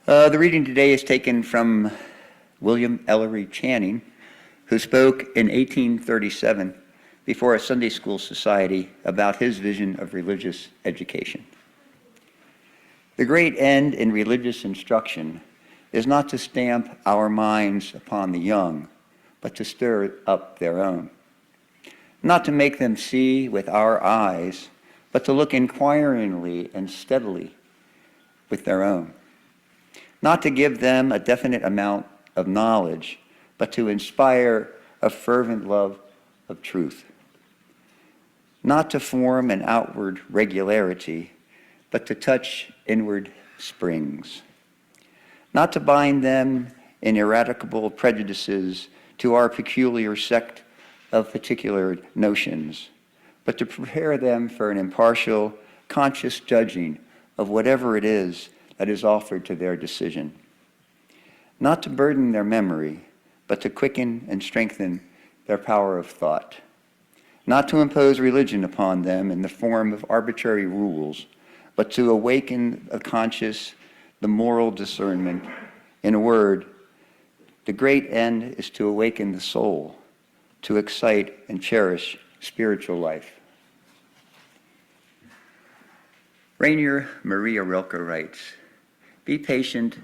The reading today is taken from William Ellery Channing, who spoke in 1837 before a Sunday school society about his vision of religious education. The great end in religious instruction is not to stamp our minds upon the young, but to stir up their own. Not to make them see with our eyes, but to look inquiringly and steadily with their own. Not to give them a definite amount of knowledge, but to inspire a fervent love of truth. Not to form an outward regularity, but to touch inward springs. Not to bind them in ineradicable prejudices to our peculiar sect of particular notions, but to prepare them for an impartial, conscious judging of whatever it is that is offered to their decision. Not to burden their memory, but to quicken and strengthen their power of thought. Not to impose religion upon them in the form of arbitrary rules, but to awaken the conscious, the moral discernment. In a word, the great end is to awaken the soul, to excite and cherish spiritual life. Rainier Maria Rilke writes, "Be patient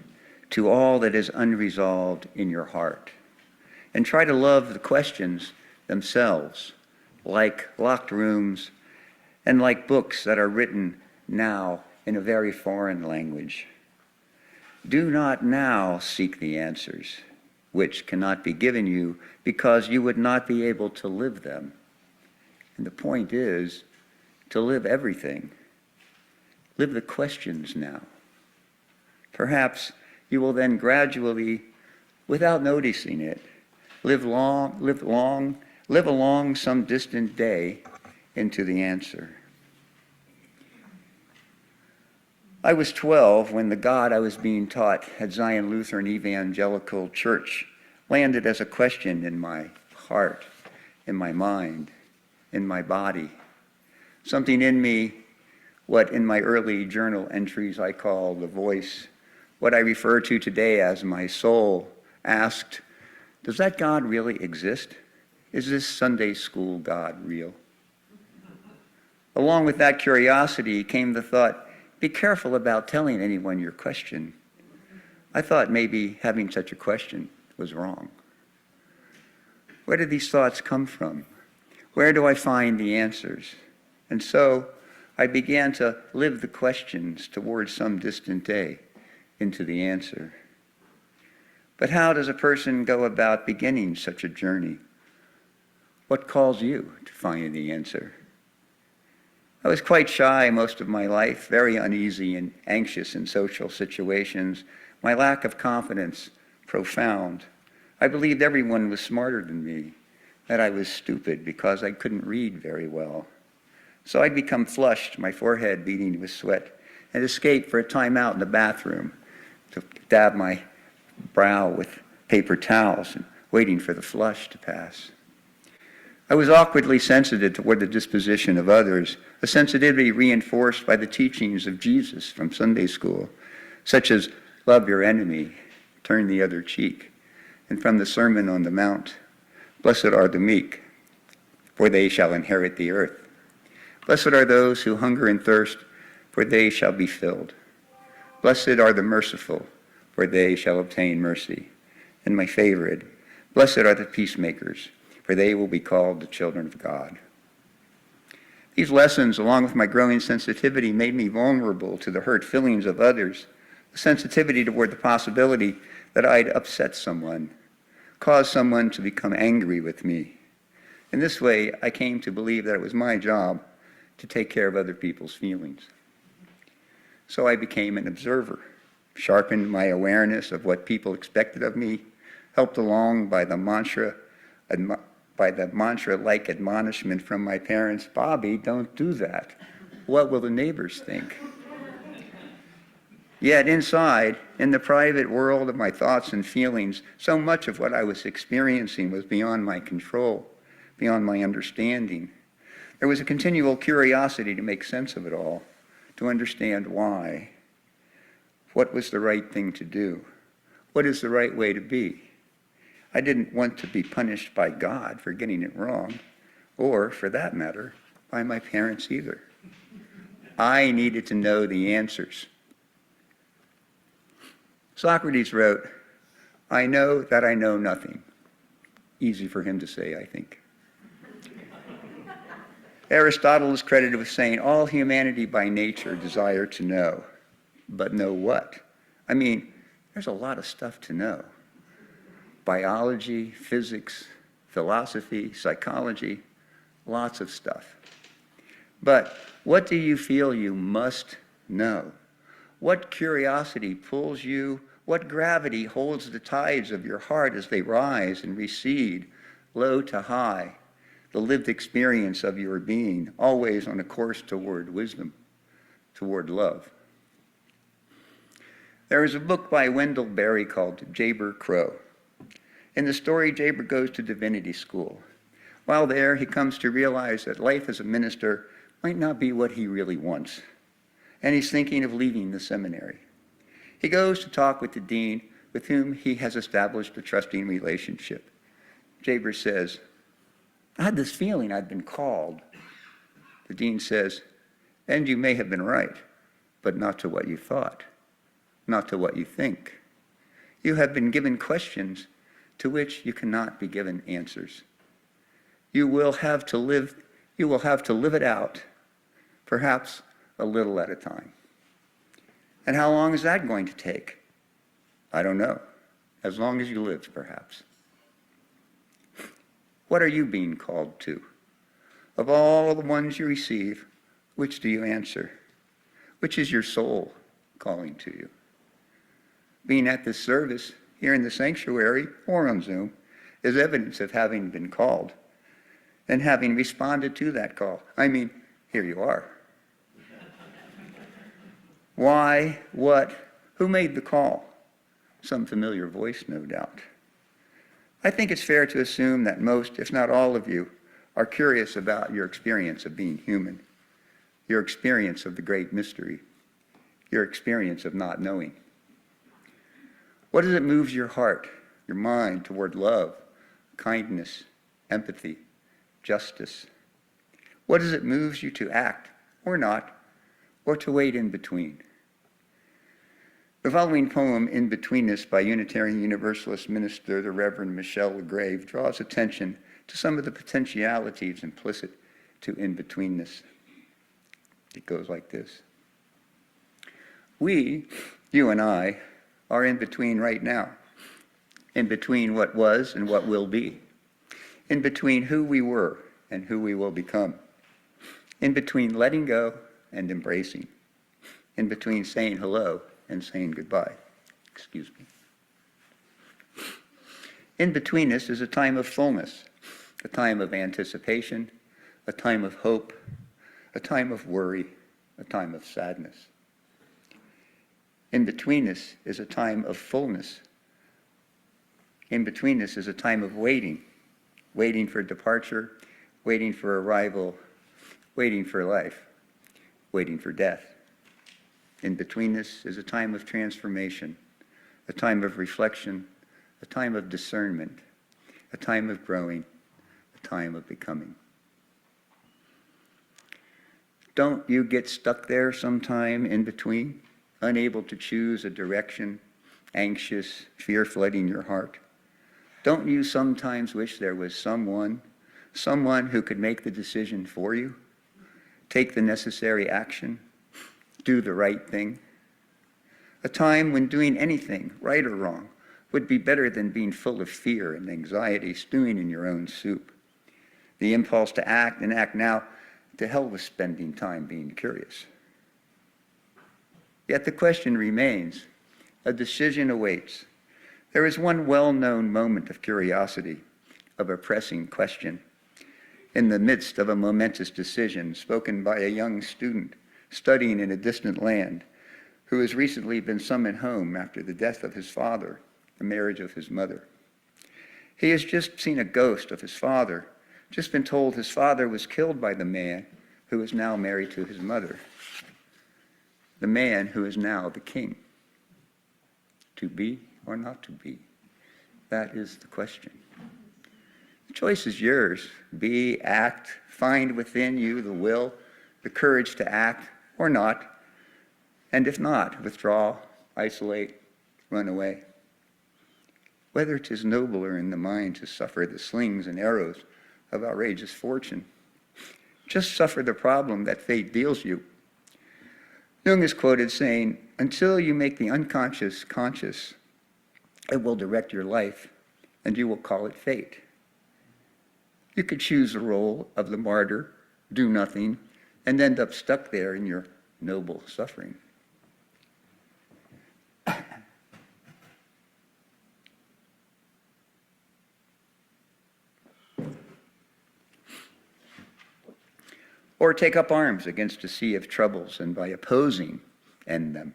to all that is unresolved in your heart, and try to love the questions themselves, like locked rooms and like books that are written now in a very foreign language. Do not now seek the answers, which cannot be given you because you would not be able to live them. And the point is to live everything. Live the questions now. Perhaps you will then gradually, without noticing it, live along some distant day into the answer." I was 12 when the God I was being taught at Zion Lutheran Evangelical Church landed as a question in my heart, in my mind, in my body. Something in me, what in my early journal entries I call the voice, what I refer to today as my soul, asked, "Does that God really exist? Is this Sunday school God real?" Along with that curiosity came the thought, be careful about telling anyone your question. I thought maybe having such a question was wrong. Where did these thoughts come from? Where do I find the answers? And so I began to live the questions towards some distant day into the answer. But how does a person go about beginning such a journey? What calls you to find the answer? I was quite shy most of my life, very uneasy and anxious in social situations. My lack of confidence, profound. I believed everyone was smarter than me, that I was stupid because I couldn't read very well. So I'd become flushed, my forehead beading with sweat, and escape for a time out in the bathroom to dab my brow with paper towels and waiting for the flush to pass. I was awkwardly sensitive toward the disposition of others, a sensitivity reinforced by the teachings of Jesus from Sunday school, such as love your enemy, turn the other cheek, and from the Sermon on the Mount, blessed are the meek, for they shall inherit the earth. Blessed are those who hunger and thirst, for they shall be filled. Blessed are the merciful, for they shall obtain mercy. And my favorite, blessed are the peacemakers, for they will be called the children of God. These lessons, along with my growing sensitivity, made me vulnerable to the hurt feelings of others, the sensitivity toward the possibility that I'd upset someone, cause someone to become angry with me. In this way, I came to believe that it was my job to take care of other people's feelings. So I became an observer, sharpened my awareness of what people expected of me, helped along by the mantra-like admonishment from my parents, "Bobby, don't do that. What will the neighbors think?" Yet inside, in the private world of my thoughts and feelings, so much of what I was experiencing was beyond my control, beyond my understanding. There was a continual curiosity to make sense of it all, to understand why. What was the right thing to do? What is the right way to be? I didn't want to be punished by God for getting it wrong, or, for that matter, by my parents either. I needed to know the answers. Socrates wrote, "I know that I know nothing." Easy for him to say, I think. Aristotle is credited with saying, "All humanity by nature desire to know." But know what? I mean, there's a lot of stuff to know. Biology, physics, philosophy, psychology, lots of stuff. But what do you feel you must know? What curiosity pulls you? What gravity holds the tides of your heart as they rise and recede, low to high? The lived experience of your being, always on a course toward wisdom, toward love. There is a book by Wendell Berry called Jayber Crow. In the story, Jayber goes to divinity school. While there, he comes to realize that life as a minister might not be what he really wants, and he's thinking of leaving the seminary. He goes to talk with the dean, with whom he has established a trusting relationship. Jayber says, "I had this feeling I'd been called." The dean says, "And you may have been right, but not to what you thought, not to what you think. You have been given questions to which you cannot be given answers. You will have to live it out, perhaps a little at a time. And how long is that going to take? I don't know. As long as you live, perhaps." What are you being called to? Of all the ones you receive, which do you answer? Which is your soul calling to you? Being at this service, here in the sanctuary or on Zoom, is evidence of having been called and having responded to that call. I mean, here you are. Why? What? Who made the call? Some familiar voice, no doubt. I think it's fair to assume that most, if not all of you, are curious about your experience of being human, your experience of the great mystery, your experience of not knowing. What is it moves your heart, your mind toward love, kindness, empathy, justice? What is it moves you to act or not, or to wait in between? The following poem, In Betweenness, by Unitarian Universalist minister the Reverend Michelle LeGrave, draws attention to some of the potentialities implicit to in-betweenness. It goes like this. We, you and I, are in between right now, in between what was and what will be, in between who we were and who we will become, in between letting go and embracing, in between saying hello and saying goodbye. Excuse me. In-betweenness is a time of fullness, a time of anticipation, a time of hope, a time of worry, a time of sadness. In-betweenness is a time of fullness. In-betweenness is a time of waiting, waiting for departure, waiting for arrival, waiting for life, waiting for death. In-betweenness is a time of transformation, a time of reflection, a time of discernment, a time of growing, a time of becoming. Don't you get stuck there sometime in between, unable to choose a direction, anxious, fear flooding your heart? Don't you sometimes wish there was someone who could make the decision for you, take the necessary action, do the right thing? A time when doing anything, right or wrong, would be better than being full of fear and anxiety, stewing in your own soup. The impulse to act and act now, to hell with spending time being curious. Yet the question remains, a decision awaits. There is one well-known moment of curiosity, of a pressing question, in the midst of a momentous decision spoken by a young student studying in a distant land, who has recently been summoned home after the death of his father, the marriage of his mother. He has just seen a ghost of his father, just been told his father was killed by the man who is now married to his mother, the man who is now the king. to be or not to be? That is the question. The choice is yours. Be, act, find within you the will, the courage to act or not. And if not, withdraw, isolate, run away. Whether 'tis nobler in the mind to suffer the slings and arrows of outrageous fortune, just suffer the problem that fate deals you. Jung is quoted saying, "Until you make the unconscious conscious, it will direct your life, and you will call it fate." You could choose the role of the martyr, do nothing, and end up stuck there in your noble suffering. Or take up arms against a sea of troubles and by opposing, end them.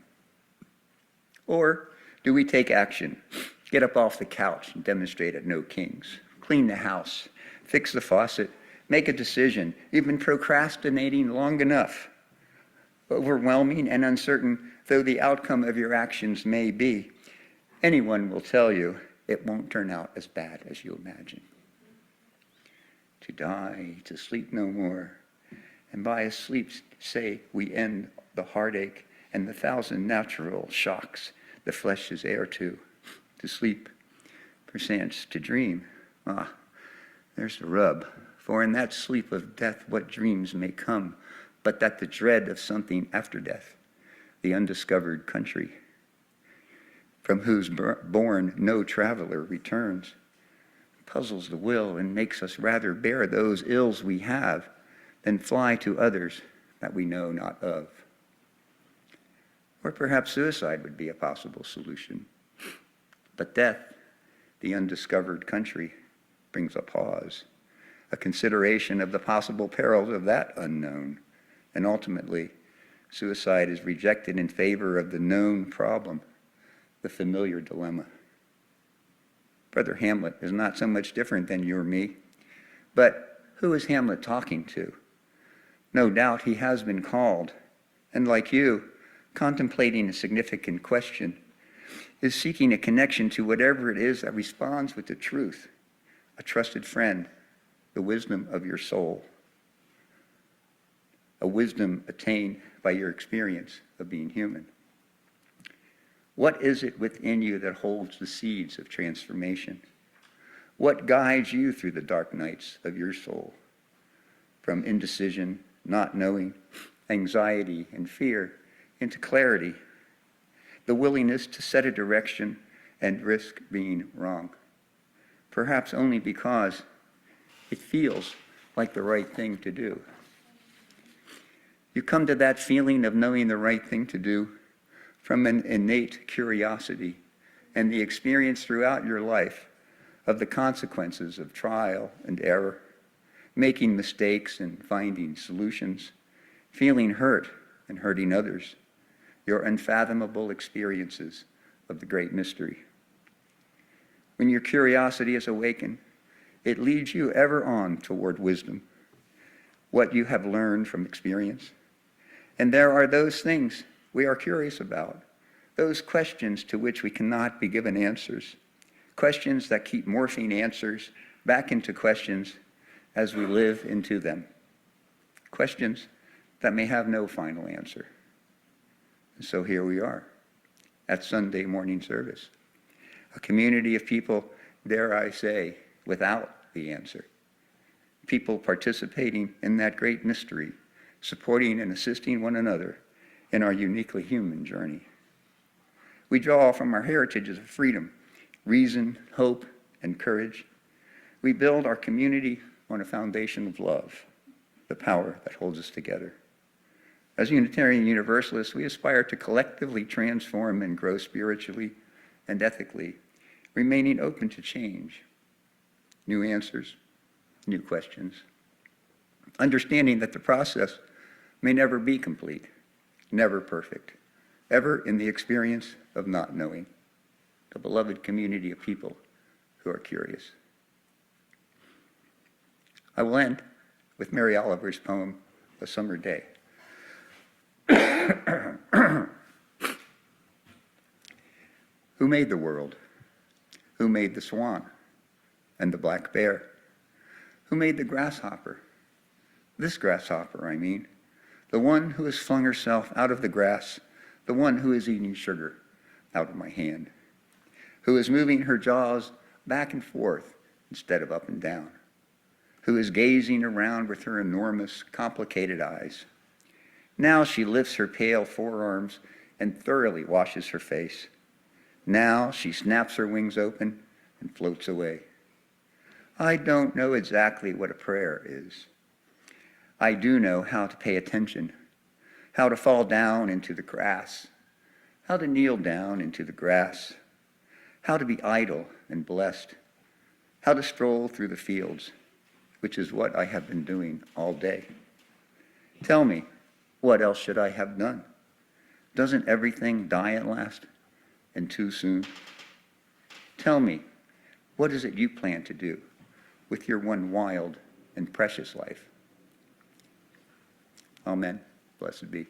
Or do we take action, get up off the couch and demonstrate at No Kings, clean the house, fix the faucet, make a decision, you've been procrastinating long enough, overwhelming and uncertain though the outcome of your actions may be, anyone will tell you it won't turn out as bad as you imagine. To die, to sleep no more, and by a sleep, say, we end the heartache and the 1,000 natural shocks the flesh is heir to sleep, perchance to dream. There's the rub. For in that sleep of death, what dreams may come, but that the dread of something after death, the undiscovered country, from whose bourne no traveler returns, puzzles the will and makes us rather bear those ills we have than fly to others that we know not of. Or perhaps suicide would be a possible solution. But death, the undiscovered country, brings a pause, a consideration of the possible perils of that unknown, and ultimately, suicide is rejected in favor of the known problem, the familiar dilemma. Brother Hamlet is not so much different than you or me, but who is Hamlet talking to? No doubt he has been called, and like you, contemplating a significant question, is seeking a connection to whatever it is that responds with the truth, a trusted friend, the wisdom of your soul, a wisdom attained by your experience of being human. What is it within you that holds the seeds of transformation? What guides you through the dark nights of your soul, from indecision, not knowing, anxiety, and fear, into clarity, the willingness to set a direction and risk being wrong, perhaps only because it feels like the right thing to do. You come to that feeling of knowing the right thing to do from an innate curiosity and the experience throughout your life of the consequences of trial and error, making mistakes and finding solutions, feeling hurt and hurting others, your unfathomable experiences of the great mystery. When your curiosity is awakened, it leads you ever on toward wisdom, what you have learned from experience. And there are those things we are curious about, those questions to which we cannot be given answers, questions that keep morphing answers back into questions as we live into them, questions that may have no final answer. And so here we are at Sunday morning service, a community of people, dare I say, without the answer, people participating in that great mystery, supporting and assisting one another in our uniquely human journey. We draw from our heritages of freedom, reason, hope, and courage. We build our community on a foundation of love, the power that holds us together. As Unitarian Universalists, we aspire to collectively transform and grow spiritually and ethically, remaining open to change, new answers, new questions, understanding that the process may never be complete, never perfect, ever in the experience of not knowing, the beloved community of people who are curious. I will end with Mary Oliver's poem, A Summer Day. Who Who made the world? Who made the swan and the black bear? Who made the grasshopper? This grasshopper, I mean. The one who has flung herself out of the grass, the one who is eating sugar out of my hand, who is moving her jaws back and forth instead of up and down, who is gazing around with her enormous, complicated eyes. Now she lifts her pale forearms and thoroughly washes her face. Now she snaps her wings open and floats away. I don't know exactly what a prayer is. I do know how to pay attention, how to fall down into the grass, how to kneel down into the grass, how to be idle and blessed, how to stroll through the fields, which is what I have been doing all day. Tell me, what else should I have done? Doesn't everything die at last, and too soon? Tell me, what is it you plan to do with your one wild and precious life? Amen. Blessed be.